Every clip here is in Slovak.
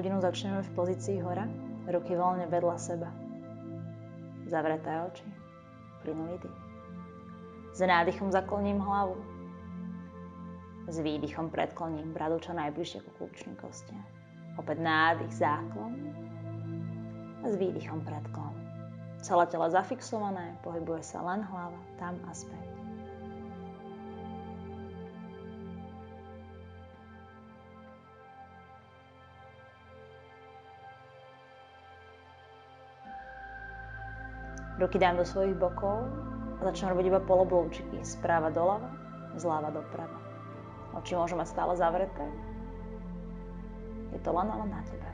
hodinu začneme v pozícii hora, ruky voľne vedľa seba. Zavreté oči, plynulý dých. S nádychom zakloním hlavu. S výdychom predkloním bradu čo najbližšie ku kľúčnym kostiam. Opäť nádych, záklon. A s výdychom predklon. Celé telo zafixované, pohybuje sa len hlava, tam a späť. Ruky dám do svojich bokov a začnem robiť iba polobloučiky. Správa doľava, zľava doprava. Oči môžu mať stále zavreté. Je to len na tebe.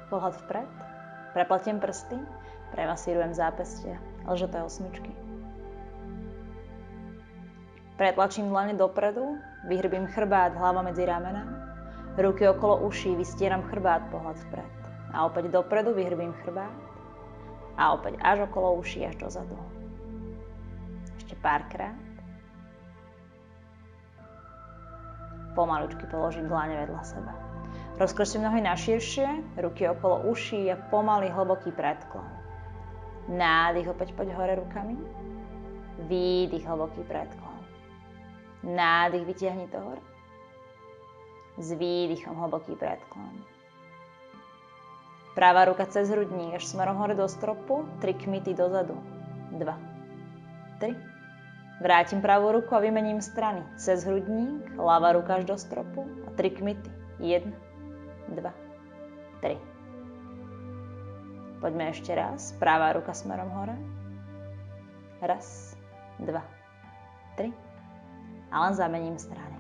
Pohľad vpred, prepletiem prsty, premasírujem zápestia, lžoté osmičky. Pretlačím dlane dopredu, vyhrbím chrbát, hlava medzi ramená, ruky okolo uší, vystieram chrbát, pohľad vpred. A opäť dopredu, vyhrbím chrbát a opäť až okolo uší, až dozadu. Ešte párkrát. Pomaličky položím dlane vedľa seba. Rozkročím nohy na širšie, ruky okolo uší a pomaly hlboký predklon. Nádych, opäť poď hore rukami. Výdych, hlboký predklon. Nádych, vytiahni to hore. S výdychom hlboký predklon. Pravá ruka cez hrudník až smerom hore do stropu, 3 kmity dozadu. 2, 3. Vrátim pravú ruku a vymením strany. Cez hrudník, ľavá ruka až do stropu a 3 kmity. 1, 2, 3. Poďme ešte raz. Pravá ruka smerom hore. 1, 2, 3. A len zamením strany.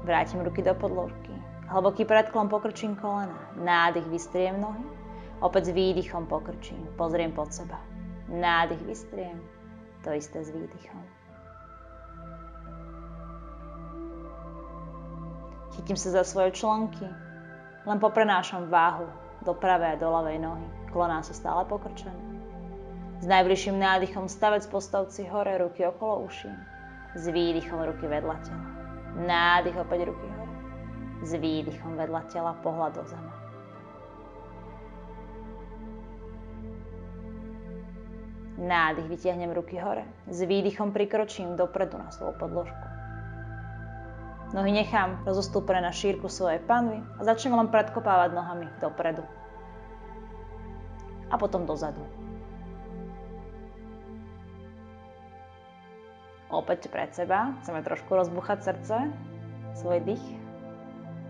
Vrátim ruky do podložky. Hlboký predklon, pokrčím kolena. Nádych, vystriem nohy. Opäť s výdychom pokrčím. Pozriem pod seba. Nádych, vystriem. To isté s výdychom. Chytím sa za svoje člnky. Len poprenášam váhu do pravej a do ľavej nohy. Kloná sú stále pokrčené. S najbližším nádychom stavec postavci hore, ruky okolo uší. S výdychom ruky vedľa tela. Nádych, opäť ruky hore. S výdychom vedľa tela, pohľad do zeme. Nádych, vytiahnem ruky hore. S výdychom prikročím dopredu na svoju podložku. Nohy nechám rozostúpené na šírku svojej panvy a začnem len predkopávať nohami dopredu. A potom dozadu. Opäť pred seba. Chceme trošku rozbuchať srdce. Svoj dých.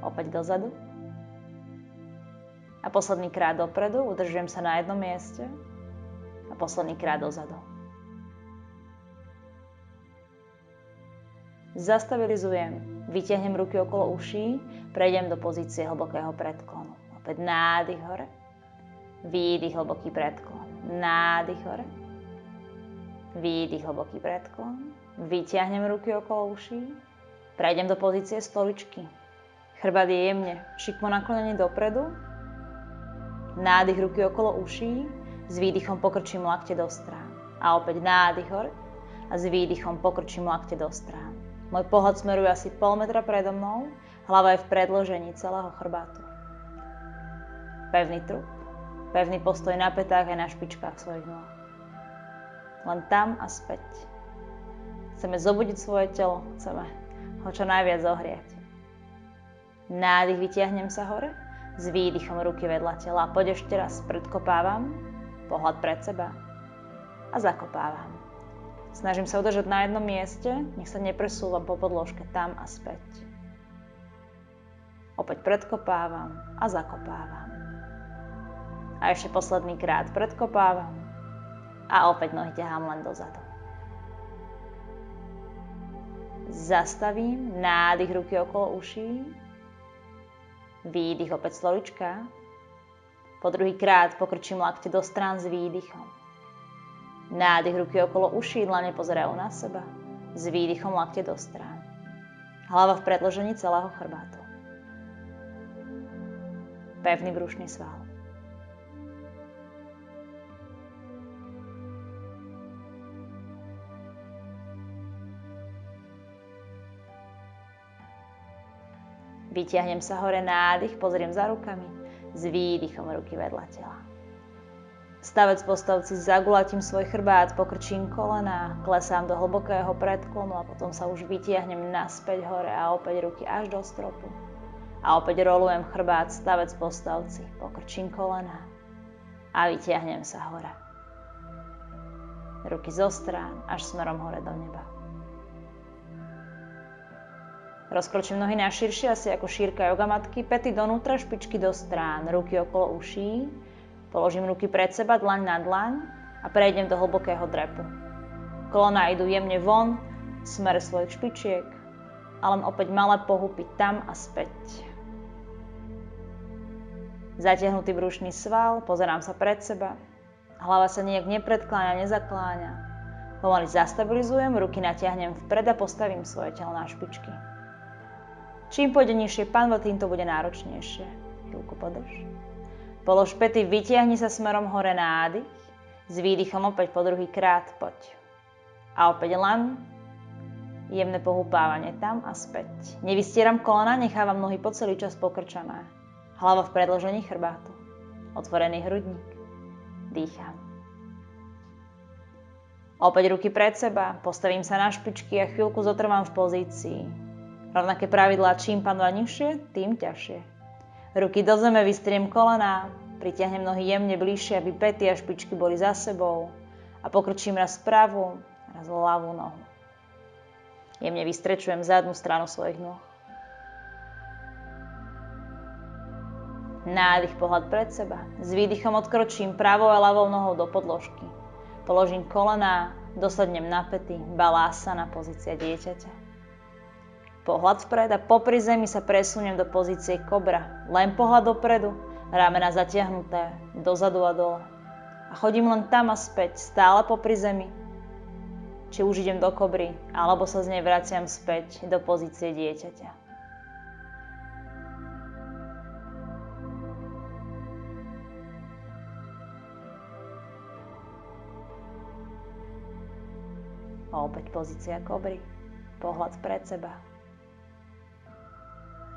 Opäť dozadu. A posledný krát dopredu. Udržujem sa na jednom mieste. A posledný krát dozadu. Zastabilizujem. Vytiahnem ruky okolo uší. Prejdem do pozície hlbokého predklonu. Opäť nádych hore. Výdych, hlboký predklon. Nádych hore. Výdych, hlboký predklon. Vytiahnem ruky okolo uší. Prejdem do pozície stoličky. Chrbát je jemne šikmo naklonený dopredu. Nádych, ruky okolo uší. S výdychom pokrčím lakte do strán. A opäť nádych hore. A s výdychom pokrčím lakte do strán. Môj pohľad smeruje asi pol metra predo mnou. Hlava je v predložení celého chrbátu. Pevný trup. Pevný postoj na pätách aj na špičkách svojich nôh. Len tam a späť. Chceme zobudiť svoje telo. Chceme ho čo najviac zohriať. Nádych, vytiahnem sa hore. S výdychom ruky vedľa tela. Poď ešte raz. Predkopávam. Pohľad pred seba. A zakopávam. Snažím sa udržať na jednom mieste. Nech sa nepresúvam po podložke tam a späť. Opäť predkopávam a zakopávam. A ešte posledný krát predkopávam. A opäť nohy ťahám len dozadu. Zastavím. Nádych, ruky okolo uší. Výdych, opäť stolička. Po druhý krát pokrčím lakte do strán s výdychom. Nádych, ruky okolo uší, dlane pozerajú na seba. S výdychom lakte do strán. Hlava v predložení celého chrbátu. Pevný brušný sval. Vytiahnem sa hore, nádych, pozriem za rukami, s výdychom ruky vedľa tela. Stavec postavci, zagulatím svoj chrbát, pokrčím kolená, klesám do hlbokého predklonu a potom sa už vytiahnem naspäť hore a opäť ruky až do stropu. A opäť rolujem chrbát, stavec postavci, pokrčím kolená a vytiahnem sa hore. Ruky zo strán až smerom hore do neba. Rozkročím nohy na širšie, asi ako šírka jogamatky, päty donútra, špičky do strán, ruky okolo uší, položím ruky pred seba, dlaň na dlaň a prejdem do hlbokého drepu. Kolona idú jemne von, v smere svojich špičiek a len opäť malé pohupy tam a späť. Zatiahnutý brušný sval, pozerám sa pred seba, hlava sa nijak nepredkláňa, nezakláňa. Pomaly zastabilizujem, ruky natiahnem vpred a postavím svoje telo na špičky. Čím pôjde nižšie panva, tým to bude náročnejšie. Chvíľku podrž. Polož päty, vytiahni sa smerom hore, nádych. S výdychom opäť po druhý krát, poď. A opäť len jemné pohúpávanie tam a späť. Nevystieram kolena, nechávam nohy po celý čas pokrčané. Hlava v predĺžení chrbátu. Otvorený hrudník. Dýcham. Opäť ruky pred seba, postavím sa na špičky a chvíľku zotrvám v pozícii. Rovnaké pravidlá, čím panva nižšie, tým ťažšie. Ruky do zeme, vystriem kolená, pritiahnem nohy jemne bližšie, aby päty a špičky boli za sebou a pokrčím raz pravú, raz ľavú nohu. Jemne vystrečujem zadnú stranu svojich nôh. Nádych, pohľad pred seba. S výdychom odkročím pravou a ľavou nohou do podložky. Položím kolená, dosadnem na päty, balásana, pozícia dieťaťa. Pohľad vpred a popri zemi sa presuniem do pozície kobra. Len pohľad dopredu, ramena zatiahnuté, dozadu a dole. A chodím len tam a späť, stále popri zemi. Či už idem do kobry, alebo sa z nej vraciam späť do pozície dieťaťa. A opäť pozícia kobry, pohľad pred seba.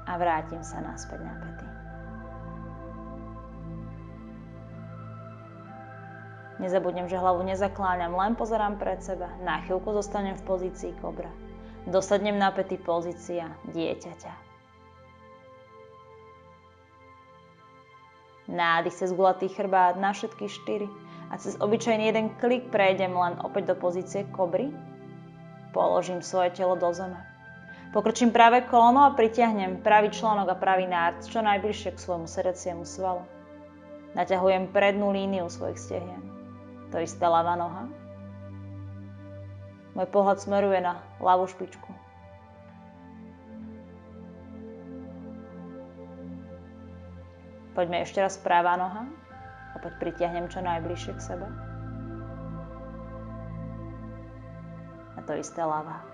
A vrátim sa naspäť na päty. Nezabudnem, že hlavu nezakláňam, len pozerám pred seba. Na chvíľku zostanem v pozícii kobra. Dosadnem na päty, pozícia dieťaťa. Nádych cez gulatý chrbát na všetky 4 a cez obyčajný jeden klik prejdem len opäť do pozície kobry. Položím svoje telo do zeme. Pokrčím pravé kolono a pritiahnem pravý článok a pravý nárt čo najbližšie k svojmu srdciemu svalu. Naťahujem prednú líniu svojich stehien. To isté ľavá noha. Môj pohľad smeruje na ľavú špičku. Poďme ešte raz pravá noha. Opäť pritiahnem čo najbližšie k sebe. A to isté ľavá.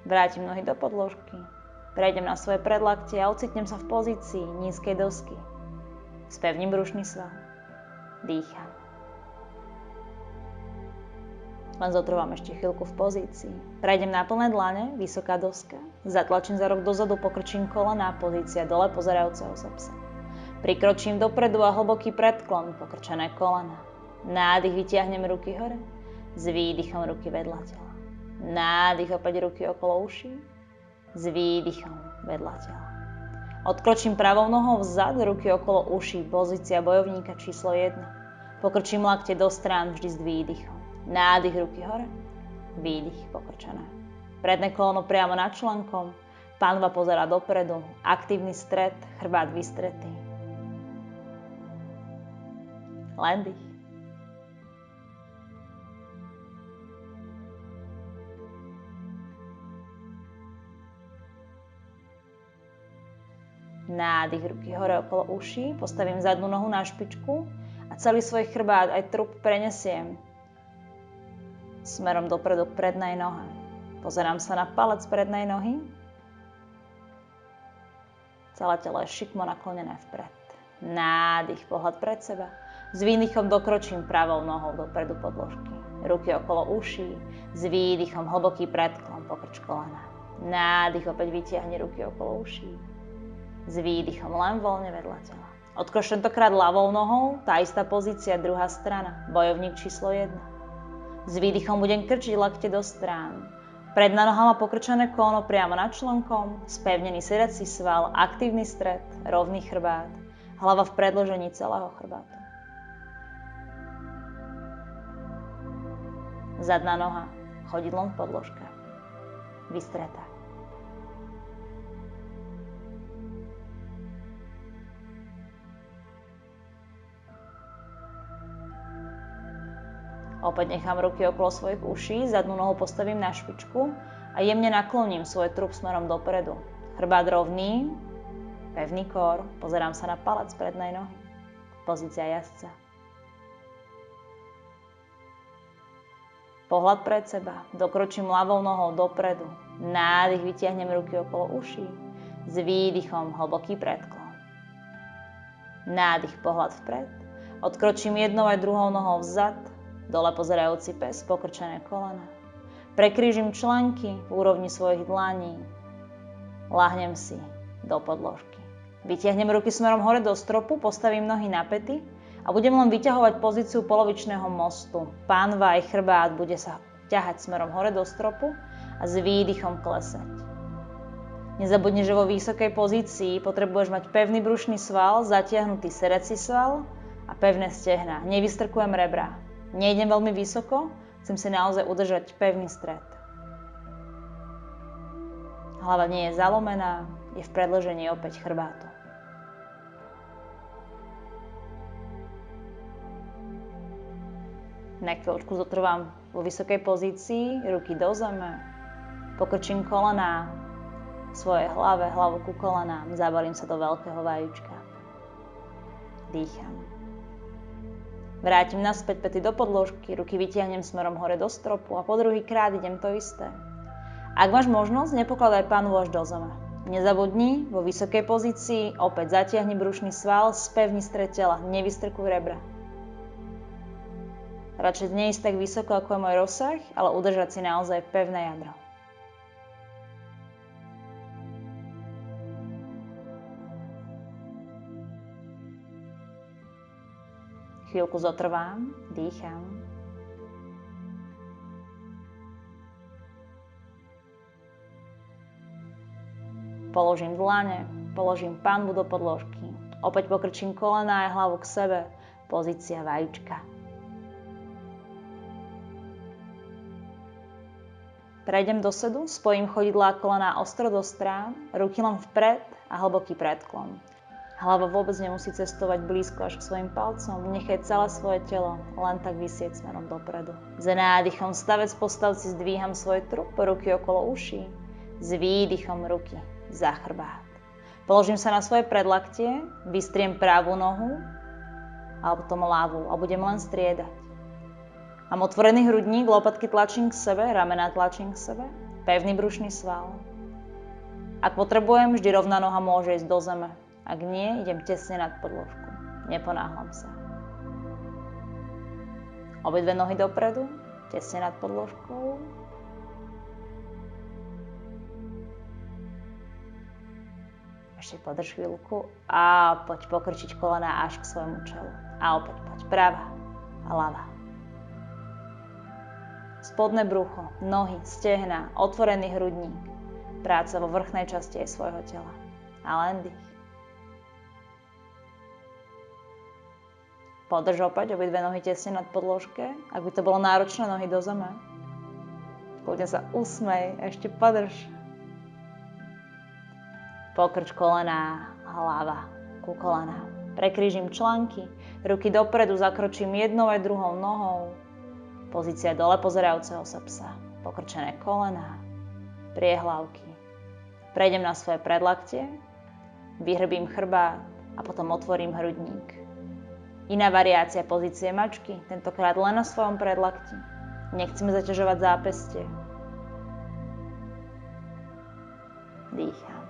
Vrátim nohy do podložky, prejdem na svoje predlaktie a ocitnem sa v pozícii nízkej dosky. Spevním brušný sval. Dýcham. Len zotrvám ešte chvíľku v pozícii. Prejdem na plné dlane, vysoká doska. Zatlačím za rok dozadu, pokrčím kolená, pozícia dole pozerajúceho sa psa. Prikročím dopredu a hlboký predklon, pokrčené kolena. Nádych, vytiahnem ruky hore, s výdychom ruky vedľa tela. Nádych, opäť ruky okolo uší, s výdychom vedľa tela. Odkročím pravou nohou vzad, ruky okolo uší, pozícia bojovníka číslo 1. Pokrčím lakte do strán vždy s výdychom. Nádych, ruky hore, výdych, pokrčené. Predné kolono priamo nad členkom, panva pozerá dopredu, aktívny stred, chrbát vystretý. Len dých. Nádych, ruky hore okolo uší, postavím zadnú nohu na špičku a celý svoj chrbát aj trup prenesiem smerom dopredu k prednej nohe. Pozerám sa na palec prednej nohy. Celé telo je šikmo naklonené vpred. Nádych, pohľad pred seba. S výdychom dokročím pravou nohou dopredu podložky. Ruky okolo uší. S výdychom hlboký predklon, pokrč kolena. Nádych, opäť vytiahni ruky okolo uší. S výdychom len voľne vedľa tela. Odkroč tentokrát ľavou nohou, tá istá pozícia, druhá strana. Bojovník číslo 1. S výdychom budem krčiť lakte do strán. Predná noha má pokrčené koleno priamo nad členkom, spevnený sedací sval, aktívny stred, rovný chrbát. Hlava v predĺžení celého chrbátu. Zadná noha chodidlom v podložke. Vystretá. Opäť nechám ruky okolo svojich uší, zadnú nohu postavím na špičku a jemne nakloním svoj trup smerom dopredu. Chrbát rovný, pevný kór, pozerám sa na palec prednej nohy. Pozícia jazdca. Pohľad pred seba, dokročím ľavou nohou dopredu. Nádych, vytiahnem ruky okolo uší. S výdychom hlboký predklon. Nádych, pohľad vpred. Odkročím jednou aj druhou nohou vzad. Dole pozerajúci pes, pokrčené kolena. Prekrížim členky v úrovni svojich dlaní. Ľahnem si do podložky. Vytiahnem ruky smerom hore do stropu, postavím nohy na päty a budem len vyťahovať pozíciu polovičného mostu. Pánvaj, chrbát bude sa ťahať smerom hore do stropu a s výdychom klesať. Nezabudni, že vo vysokej pozícii potrebuješ mať pevný brušný sval, zatiahnutý sedací sval a pevné stehná. Nevystrkujem rebra. Nejdem veľmi vysoko, chcem si naozaj udržať pevný stred. Hlava nie je zalomená, je v predĺžení opäť chrbátu. Na chvíľočku zotrvám vo vysokej pozícii, ruky do zeme, pokrčím kolená v svojej hlave, hlavu ku kolenám, zabalím sa do veľkého vajíčka. Dýcham. Vrátim naspäť päty do podložky, ruky vytiahnem smerom hore do stropu a po druhý krát idem to isté. Ak máš možnosť, nepokladaj panvu až do zeme. Nezabudni, vo vysokej pozícii opäť zatiahni brušný sval, spevni stred tela, nevystrkuj rebra. Radšej neísť tak vysoko, ako je môj rozsah, ale udržať si naozaj pevné jadro. Chvíľku zotrvám, dýcham. Položím dlane, položím panvu do podložky. Opäť pokrčím kolená a hlavu k sebe. Pozícia vajíčka. Prejdem do sedu, spojím chodidlá a kolená ostro do strán, ruky len vpred a hlboký predklon. Hlava vôbec nemusí cestovať blízko až k svojim palcom, nechaj celé svoje telo len tak visieť smerom dopredu. S nádychom stavec po stavci zdvíham svoj trup, ruky okolo uší, s výdychom ruky za chrbát. Položím sa na svoje predlaktie, vystriem pravú nohu a potom ľavú a budem len striedať. Mám otvorený hrudník, lopatky tlačím k sebe, ramená tlačím k sebe, pevný brušný sval. Ak potrebujem, vždy rovná noha môže ísť do zeme. Ak nie, idem tesne nad podložku. Neponáhľam sa. Obidve nohy dopredu, tesne nad podložkou. Ešte podrž chvíľku a poď pokrčiť kolená až k svojmu čelu. A opäť poď pravá a ľavá. Spodné brucho, nohy, stehná, otvorený hrudník. Práca vo vrchnej časti svojho tela. A len dých. Podrž opäť obidve nohy tesne nad podložke. Ak by to bolo náročné, nohy do zeme. Kľudne sa usmej, ešte podrž. Pokrč kolená, hlava ku kolenám. Prekrížim články, ruky dopredu, zakročím jednou aj druhou nohou. Pozícia dole pozerajúceho sa psa. Pokrčené kolená, priehlavky. Prejdem na svoje predlaktie, vyhrbím chrbát a potom otvorím hrudník. Iná variácia pozície mačky, tentokrát len na svojom predlakti. Nechceme zaťažovať zápestie. Dýcham.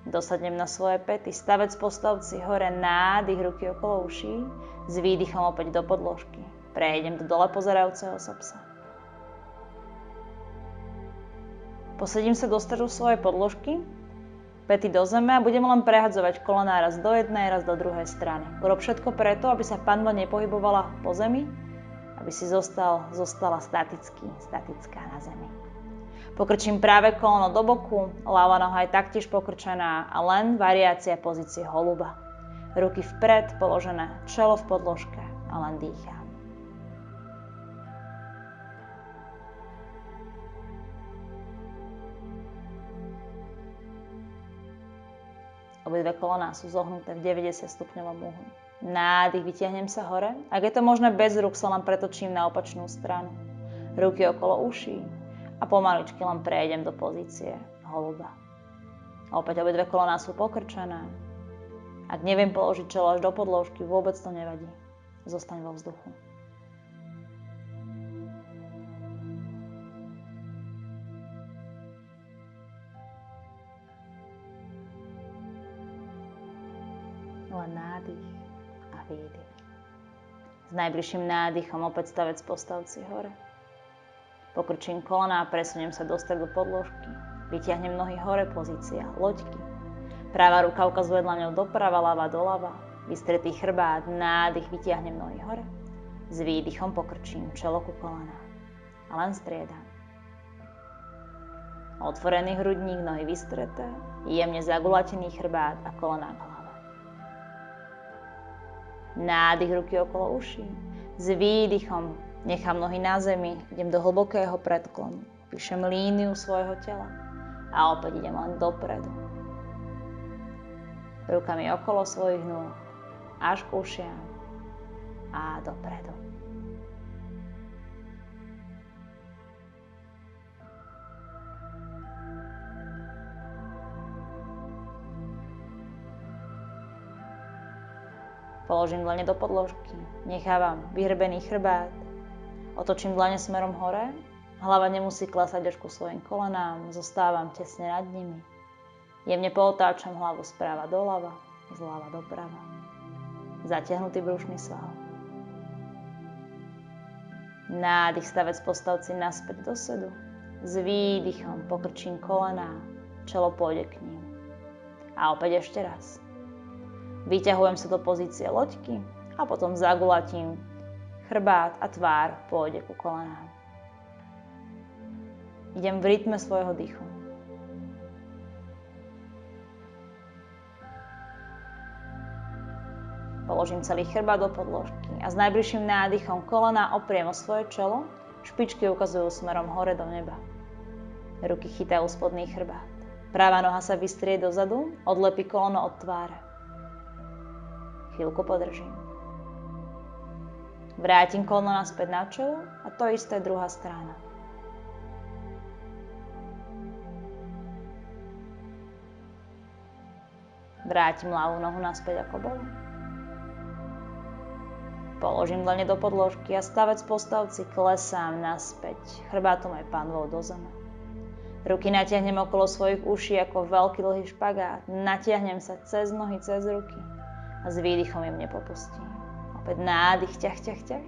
Dosadnem na svoje päty, stavec postavci hore, nádych, ruky okolo uší, s výdychom opäť do podložky. Prejdem do dole pozerajúceho sa psa. Posadím sa do stredu svojej podložky, päty do zeme a budem len prehadzovať kolená raz do jednej, raz do druhej strany. Urob všetko preto, aby sa panva nepohybovala po zemi, aby si zostala statická na zemi. Pokrčím práve koleno do boku, ľavá noha je taktiež pokrčená a len variácia pozície holuba. Ruky vpred, položené čelo v podložke a len dýcham. Obidve kolená sú zohnuté v 90 stupňovom uhlu. Nádych, vytiahnem sa hore. Ak je to možné bez rúk, sa len pretočím na opačnú stranu. Ruky okolo uší a pomaličky len prejdem do pozície holuba. A opäť obidve kolená sú pokrčené. Ak neviem položiť čelo až do podložky, vôbec to nevadí. Zostaň vo vzduchu. Len nádych a výdych. S najbližším nádychom opäť stavec postavci hore. Pokrčím kolená a presuniem sa do stredu podložky. Vytiahnem nohy hore, pozícia loďky. Pravá ruka ukazuje dlaňou doprava, ľavá doľava. Vystretý chrbát, nádych, vytiahnem nohy hore. S výdychom pokrčím čelo ku kolenám. A len striedam. Otvorený hrudník, nohy vystreté, jemne zagulatený chrbát a kolená k hlave. Nádych, ruky okolo uší. S výdychom nechám nohy na zemi, idem do hlbokého predklonu. Píšem líniu svojho tela a opäť idem len dopredu. Rukami okolo svojich nôh, až k ušiam a dopredu. Položím dlane do podložky, nechávam vyhrbený chrbát, otočím dlane smerom hore, hlava nemusí klesať až ku svojim kolenám, zostávam tesne nad nimi. Jemne pootáčam hlavu správa doľava, zľava doprava. Zatiahnutý brušný sval. Nádych, stavec postavci naspäť do sedu. S výdychom pokrčím kolená, čelo pôjde k ním. A opäť ešte raz. Vyťahujem sa do pozície loďky a potom zagulatím chrbát a tvár pôjde ku kolenám. Idem v rytme svojho dýchu. Položím celý chrbát do podložky a s najbližším nádychom kolená opriem o svoje čelo, špičky ukazujú smerom hore do neba. Ruky chytajú spodný chrbát. Pravá noha sa vystrie dozadu, odlepí koleno od tváre. Chvíľku podržím. Vrátim koleno naspäť na čelo a to isté druhá strana. Vrátim ľavú nohu naspäť ako bolo. Položím dlane do podložky a stavec postavci klesám naspäť. Chrbátom aj panvou do zeme. Ruky natiahnem okolo svojich uší ako veľký dlhý špagát. Natiahnem sa cez nohy, cez ruky a s výdychom jemne popustím. Opäť nádych, ťah, ťah, ťah.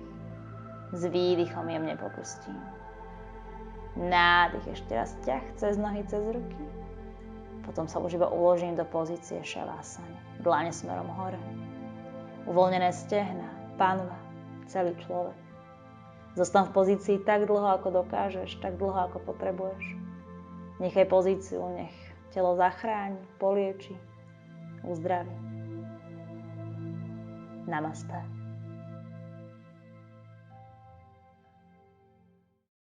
S výdychom jemne popustím. Nádych, ešte raz ťah cez nohy, cez ruky. Potom sa už iba uložím do pozície šavasany. Dlane smerom hore. Uvoľnené stehná, panva, celý človek. Zostan v pozícii tak dlho, ako dokážeš, tak dlho, ako potrebuješ. Nechaj pozíciu, nech telo zachráni, polieči, uzdraví. Namaste.